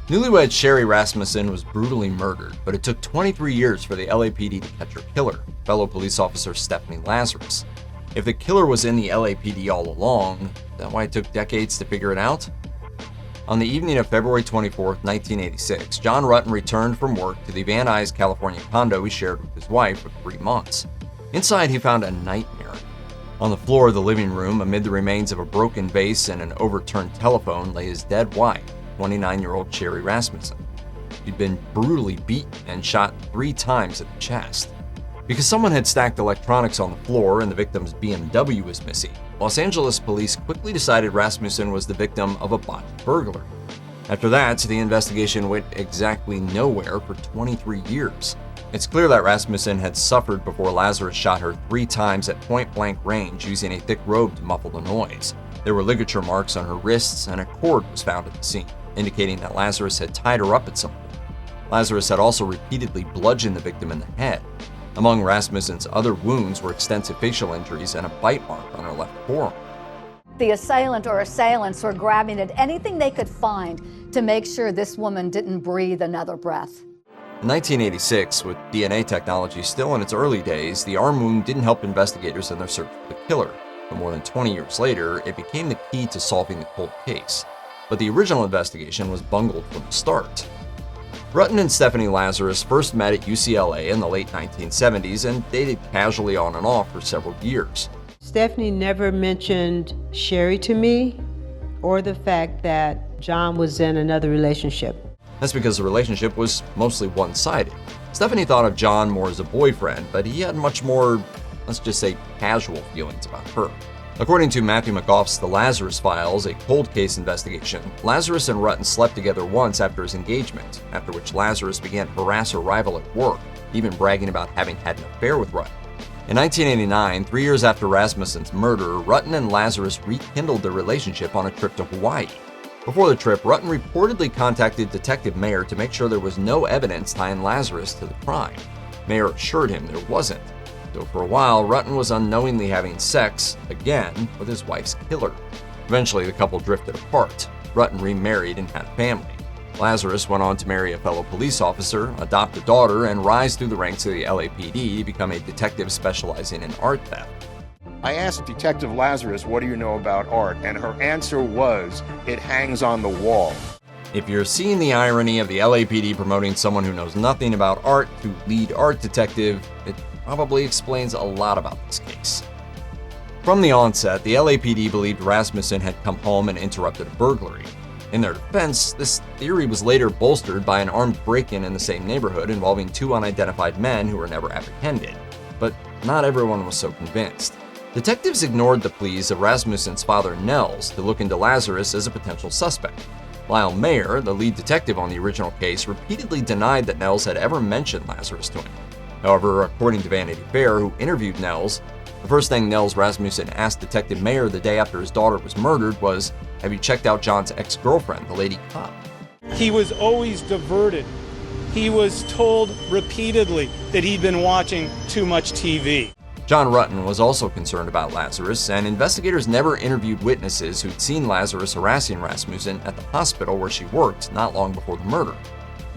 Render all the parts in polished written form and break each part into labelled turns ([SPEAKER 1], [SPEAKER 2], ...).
[SPEAKER 1] Newlywed Sherri Rasmussen was brutally murdered, but it took 23 years for the LAPD to catch her killer, fellow police officer Stephanie Lazarus. If the killer was in the LAPD all along, is that why it took decades to figure it out? On the evening of February 24, 1986, John Rutten returned from work to the Van Nuys, California condo he shared with his wife for 3 months. Inside, he found a nightmare. On the floor of the living room, amid the remains of a broken vase and an overturned telephone, lay his dead wife, 29-year-old Sherri Rasmussen. She'd been brutally beaten and shot 3 times at the chest. Because someone had stacked electronics on the floor and the victim's BMW was missing, Los Angeles police quickly decided Rasmussen was the victim of a botched burglary. After that, the investigation went exactly nowhere for 23 years. It's clear that Rasmussen had suffered before Lazarus shot her 3 times at point-blank range using a thick robe to muffle the noise. There were ligature marks on her wrists and a cord was found at the scene, indicating that Lazarus had tied her up at some point. Lazarus had also repeatedly bludgeoned the victim in the head. Among Rasmussen's other wounds were extensive facial injuries and a bite mark on her left forearm.
[SPEAKER 2] The assailant or assailants were grabbing at anything they could find to make sure this woman didn't breathe another breath.
[SPEAKER 1] In 1986, with DNA technology still in its early days, the arm wound didn't help investigators in their search for the killer. But more than 20 years later, it became the key to solving the cold case. But the original investigation was bungled from the start. Rutten and Stephanie Lazarus first met at UCLA in the late 1970s and dated casually on and off for several years.
[SPEAKER 3] Stephanie never mentioned Sherri to me or the fact that John was in another relationship.
[SPEAKER 1] That's because the relationship was mostly one-sided. Stephanie thought of John more as a boyfriend, but he had much more, let's just say, casual feelings about her. According to Matthew McGough's The Lazarus Files, a cold case investigation, Lazarus and Rutten slept together once after his engagement, after which Lazarus began to harass her rival at work, even bragging about having had an affair with Rutten. In 1989, 3 years after Rasmussen's murder, Rutten and Lazarus rekindled their relationship on a trip to Hawaii. Before the trip, Rutten reportedly contacted Detective Mayer to make sure there was no evidence tying Lazarus to the crime. Mayer assured him there wasn't. So for a while, Rutten was unknowingly having sex, again, with his wife's killer. Eventually, the couple drifted apart. Rutten remarried and had a family. Lazarus went on to marry a fellow police officer, adopt a daughter, and rise through the ranks of the LAPD to become a detective specializing in art theft.
[SPEAKER 4] I asked Detective Lazarus, what do you know about art? And her answer was, it hangs on the wall.
[SPEAKER 1] If you're seeing the irony of the LAPD promoting someone who knows nothing about art to lead art detective, it probably explains a lot about this case. From the onset, the LAPD believed Rasmussen had come home and interrupted a burglary. In their defense, this theory was later bolstered by an armed break-in in the same neighborhood involving 2 unidentified men who were never apprehended. But not everyone was so convinced. Detectives ignored the pleas of Rasmussen's father, Nels, to look into Lazarus as a potential suspect. Lyle Mayer, the lead detective on the original case, repeatedly denied that Nels had ever mentioned Lazarus to him. However, according to Vanity Fair, who interviewed Nels, the first thing Nels Rasmussen asked Detective Mayer the day after his daughter was murdered was, "Have you checked out John's ex-girlfriend, the lady cop?"
[SPEAKER 5] He was always diverted. He was told repeatedly that he'd been watching too much TV.
[SPEAKER 1] John Rutten was also concerned about Lazarus, and investigators never interviewed witnesses who'd seen Lazarus harassing Rasmussen at the hospital where she worked not long before the murder.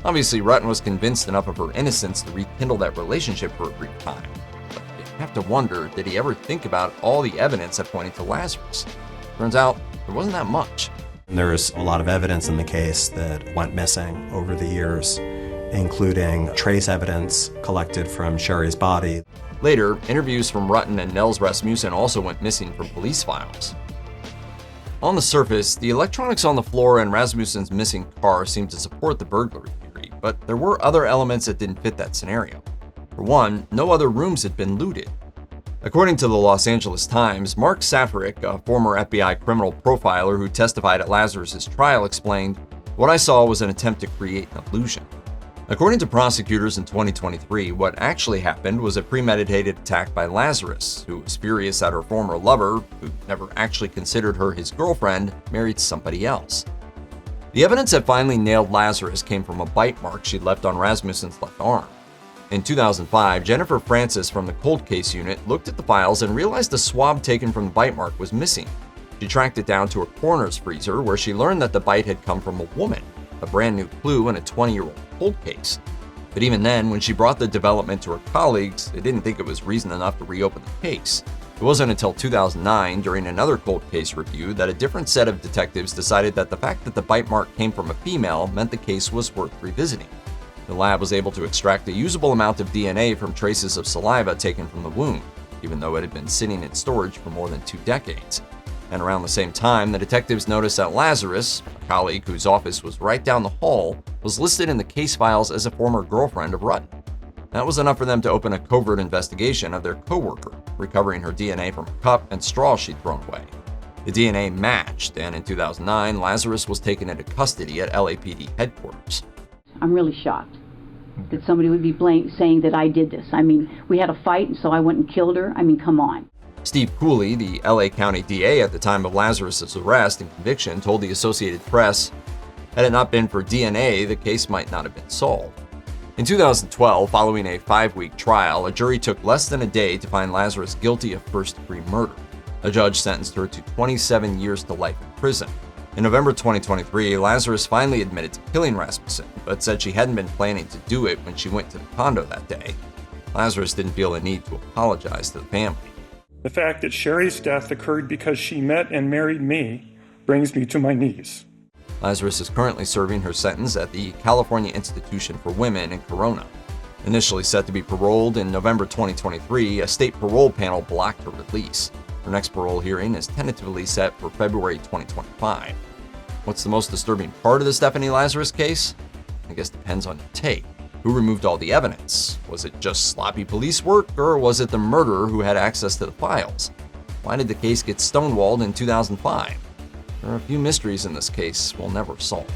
[SPEAKER 1] Obviously, Rutten was convinced enough of her innocence to rekindle that relationship for a brief time. But you have to wonder, did he ever think about all the evidence that pointed to Lazarus? Turns out, there wasn't that much.
[SPEAKER 6] There's a lot of evidence in the case that went missing over the years, including trace evidence collected from Sherri's body.
[SPEAKER 1] Later, interviews from Rutten and Nels Rasmussen also went missing from police files. On the surface, the electronics on the floor and Rasmussen's missing car seemed to support the burglary theory, but there were other elements that didn't fit that scenario. For one, no other rooms had been looted. According to the Los Angeles Times, Mark Safaric, a former FBI criminal profiler who testified at Lazarus' trial, explained, "What I saw was an attempt to create an illusion." According to prosecutors in 2023, what actually happened was a premeditated attack by Lazarus, who was furious that her former lover, who never actually considered her his girlfriend, married somebody else. The evidence that finally nailed Lazarus came from a bite mark she'd left on Rasmussen's left arm. In 2005, Jennifer Francis from the Cold Case Unit looked at the files and realized the swab taken from the bite mark was missing. She tracked it down to a coroner's freezer where she learned that the bite had come from a woman. a brand new clue in a 20-year-old cold case. But even then, when she brought the development to her colleagues, they didn't think it was reason enough to reopen the case. It wasn't until 2009, during another cold case review, that a different set of detectives decided that the fact that the bite mark came from a female meant the case was worth revisiting. The lab was able to extract a usable amount of DNA from traces of saliva taken from the wound, even though it had been sitting in storage for more than 2 decades. And around the same time, the detectives noticed that Lazarus, a colleague whose office was right down the hall, was listed in the case files as a former girlfriend of Rutten. That was enough for them to open a covert investigation of their coworker, recovering her DNA from a cup and straw she'd thrown away. The DNA matched, and in 2009, Lazarus was taken into custody at LAPD headquarters.
[SPEAKER 7] I'm really shocked that somebody would be saying that I did this. I mean, we had a fight, and so I went and killed her. I mean, come on.
[SPEAKER 1] Steve Cooley, the LA County DA at the time of Lazarus' arrest and conviction, told the Associated Press, had it not been for DNA, the case might not have been solved. In 2012, following a 5-week trial, a jury took less than a day to find Lazarus guilty of first-degree murder. A judge sentenced her to 27 years to life in prison. In November 2023, Lazarus finally admitted to killing Rasmussen, but said she hadn't been planning to do it when she went to the condo that day. Lazarus didn't feel a need to apologize to the family.
[SPEAKER 8] The fact that Sherri's death occurred because she met and married me brings me to my knees.
[SPEAKER 1] Lazarus is currently serving her sentence at the California Institution for Women in Corona. Initially set to be paroled in November 2023, a state parole panel blocked her release. Her next parole hearing is tentatively set for February 2025. What's the most disturbing part of the Stephanie Lazarus case? I guess depends on your take. Who removed all the evidence? Was it just sloppy police work, or was it the murderer who had access to the files? Why did the case get stonewalled in 2005? There are a few mysteries in this case we'll never solve.